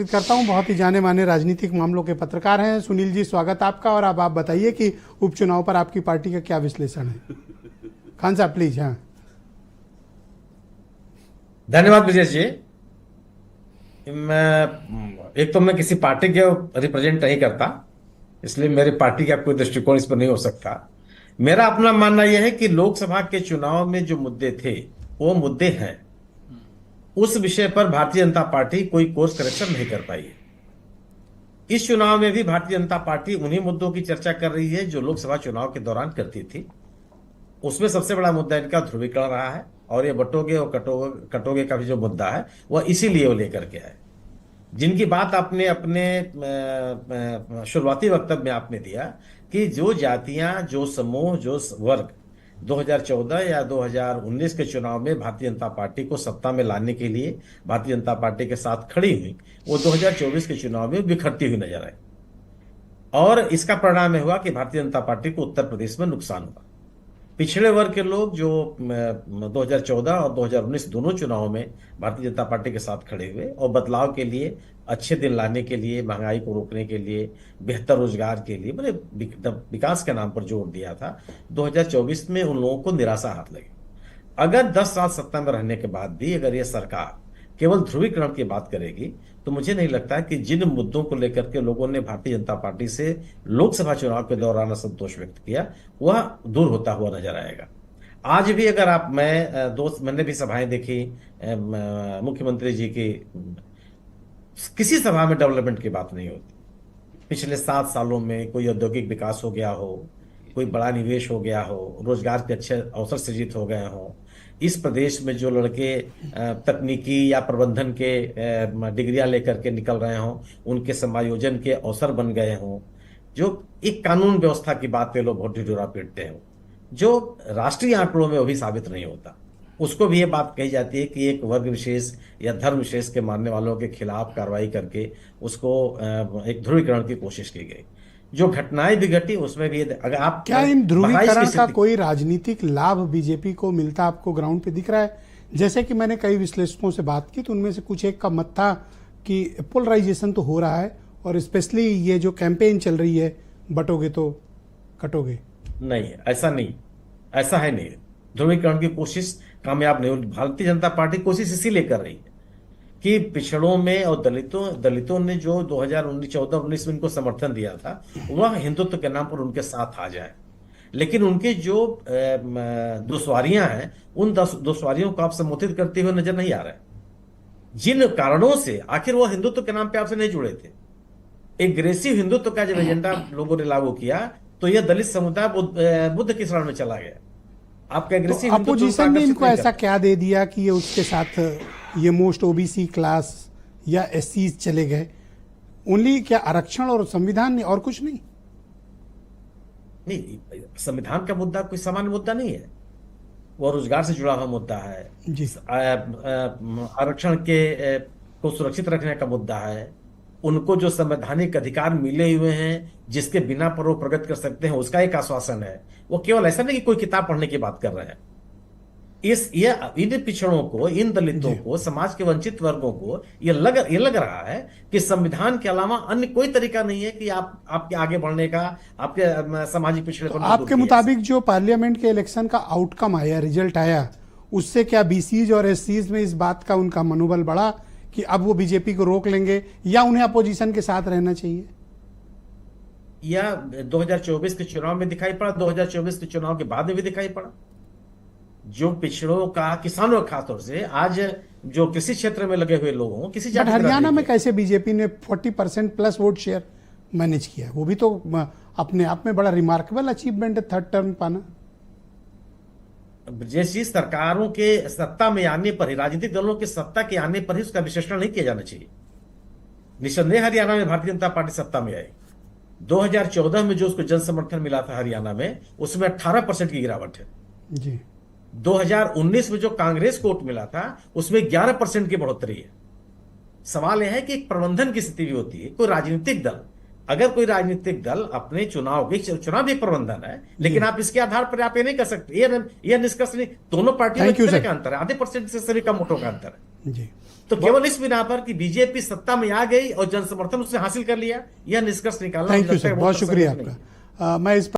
करता हूं। बहुत ही जाने माने राजनीतिक मामलों के पत्रकार हैं सुनील जी, स्वागत आपका। और अब आप बताइए कि उपचुनाव पर आपकी पार्टी का क्या विश्लेषण है। खान साहब प्लीज। हाँ, धन्यवाद ब्रजेश जी। मैं किसी पार्टी के रिप्रेजेंट नहीं करता, इसलिए मेरी पार्टी का कोई दृष्टिकोण इस पर नहीं हो सकता। मेरा अपना मानना यह है कि लोकसभा के चुनाव में जो मुद्दे थे वो मुद्दे हैं। उस विषय पर भारतीय जनता पार्टी कोई कोर्स करेक्शन नहीं कर पाई है। इस चुनाव में भी भारतीय जनता पार्टी उन्हीं मुद्दों की चर्चा कर रही है जो लोकसभा चुनाव के दौरान करती थी। उसमें सबसे बड़ा मुद्दा इनका ध्रुवीकरण रहा है, और ये बटोगे और कटोगे कटोगे का भी जो मुद्दा है वह इसीलिए वो लेकर के आए। जिनकी बात आपने अपने शुरुआती वक्तव्य में आपने दिया कि जो जातियां, जो समूह, जो वर्ग 2014 या 2019 के चुनाव में भारतीय जनता पार्टी को सत्ता में लाने के लिए भारतीय जनता पार्टी के साथ खड़ी हुई, वो 2024 के चुनाव में बिखरती हुई नजर आई। और इसका परिणाम यह हुआ कि भारतीय जनता पार्टी को उत्तर प्रदेश में नुकसान हुआ। पिछड़े वर्ग के लोग जो 2014 और 2019 दोनों चुनावों में भारतीय जनता पार्टी के साथ खड़े हुए और बदलाव के लिए, अच्छे दिन लाने के लिए, महंगाई को रोकने के लिए, बेहतर रोजगार के लिए, मतलब विकास के नाम पर जोर दिया था, 2024 में उन लोगों को निराशा हाथ लगी। अगर 10 साल सत्ता में रहने के बाद भी अगर ये सरकार केवल ध्रुवीकरण की बात करेगी तो मुझे नहीं लगता कि जिन मुद्दों को लेकर के लोगों ने भारतीय जनता पार्टी से लोकसभा चुनाव के दौरान असंतोष व्यक्त किया वह दूर होता हुआ नजर आएगा। आज भी अगर आप, मैंने भी सभाएं देखी मुख्यमंत्री जी की, किसी सभा में डेवलपमेंट की बात नहीं होती। पिछले 7 सालों में कोई औद्योगिक विकास हो गया हो, कोई बड़ा निवेश हो गया हो, रोजगार के अच्छे अवसर सृजित हो गए हों, इस प्रदेश में जो लड़के तकनीकी या प्रबंधन के डिग्रियां लेकर के निकल रहे हों, उनके समायोजन के अवसर बन गए हों, जो एक कानून व्यवस्था की बात पे लोग बहुत ढिढोरा पीटते हैं, जो राष्ट्रीय आंकड़ों में वो भी साबित नहीं होता, उसको भी ये बात कही जाती है कि एक वर्ग विशेष या धर्म विशेष के मानने वालों के खिलाफ कार्रवाई करके उसको एक ध्रुवीकरण की कोशिश की गई। जो घटनाएं भी घटी उसमें भी अगर आप क्या इन बहराइच की ध्रुवीकरण का स्थिति, कोई राजनीतिक लाभ बीजेपी को मिलता आपको ग्राउंड पे दिख रहा है? जैसे कि मैंने कई विश्लेषकों से बात की तो उनमें से कुछ एक का मत था कि पोलराइजेशन तो हो रहा है, और स्पेशली ये जो कैंपेन चल रही है बटोगे तो कटोगे। नहीं है, ऐसा नहीं, ऐसा है नहीं। ध्रुवीकरण की कोशिश कामयाब नहीं हुई। भारतीय जनता पार्टी कोशिश इसीलिए कर रही है कि पिछड़ों में और दलितों ने जो 2019 14-19 में इनको समर्थन दिया था वह हिंदुत्व के नाम पर उनके साथ आ जाए। लेकिन उनके जो दुश्वारियां हैं उन दुश्वारियों को आप संबोधित करते हुए नजर नहीं आ रहे। जिन कारणों से आखिर वो हिंदुत्व के नाम पे आपसे नहीं जुड़े थे, एग्रेसिव हिंदुत्व का जब एजेंडा लोगों ने लागू किया तो यह दलित समुदाय बुद्ध की शरण में चला गया। आपका तो एग्रेसिव हिंदुत्व उनको अपोजिशन ने आकर्षित इनको नहीं ऐसा करता। क्या दे दिया कि ये उसके साथ ये मोस्ट ओबीसी क्लास या एससी चले गए? ओनली क्या आरक्षण और संविधान ने, और कुछ नहीं? नहीं, संविधान का मुद्दा कोई सामान्य मुद्दा नहीं है, वो रोजगार से जुड़ा हुआ मुद्दा है। जी। आरक्षण के को सुरक्षित रखने का मुद्दा है। उनको जो संवैधानिक अधिकार मिले हुए हैं जिसके बिना पर वो प्रगति कर सकते हैं उसका एक आश्वासन है। वो केवल ऐसा नहीं कि कोई किताब पढ़ने की बात कर रहे हैं। ये इन पिछड़ों को, इन दलितों जी। को, समाज के वंचित वर्गों को ये लग रहा है कि संविधान के अलावा अन्य कोई तरीका नहीं है कि आपके आगे बढ़ने का, आपके सामाजिक तो पिछड़ेपन को दूर आपके किया जा मुताबिक जो पार्लियामेंट के इलेक्शन का आउटकम आया, रिजल्ट आया, उससे क्या बीसीज और एससीज में इस बात का उनका मनोबल बढ़ा कि अब वो बीजेपी को रोक लेंगे, या उन्हें अपोजिशन के साथ रहना चाहिए? या 2024 के चुनाव में दिखाई पड़ा, 2024 के चुनाव के बाद में भी दिखाई पड़ा। जो पिछड़ों का, किसानों का खासतौर से, आज जो कृषि क्षेत्र में लगे हुए लोगों, किसी बट जाति का हरियाणा नहीं में किया। कैसे बीजेपी ने 40% प्लस वोट शेयर मैनेज किया? वो भी तो अपने आप में बड़ा रिमार्केबल अचीवमेंट है, थर्ड टर्म पाना। जैसी सरकारों के सत्ता में आने पर ही, राजनीतिक दलों के सत्ता के आने पर ही उसका विश्लेषण नहीं किया जाना चाहिए। निस्संदेह हरियाणा में भारतीय जनता पार्टी सत्ता में आई। 2014 में जो उसको जन समर्थन मिला था हरियाणा में, उसमें 18% की गिरावट है। जी। 2019 में जो कांग्रेस को वोट मिला था उसमें 11% की बढ़ोतरी है। सवाल यह है कि एक प्रबंधन की स्थिति भी होती है। कोई राजनीतिक दल, अगर कोई राजनीतिक दल अपने चुनाव भी एक प्रबंधन है, लेकिन आप इसके आधार पर आप ये नहीं कर सकते, ये निष्कर्ष नहीं। दोनों पार्टियों में थैंक यू कितने सर। का अंतर है? आधे % से सभी कम वोटों का अंतर है। जी। तो केवल इस बिना पर कि बीजेपी सत्ता में आ गई और जन समर्थन उसने हासिल कर लिया, यह निष्कर्ष निकालना थैंक मुझे यू लगता है सर, वो बहुत तर्क शुक्रिया संगत नहीं है। आपका। मैं इस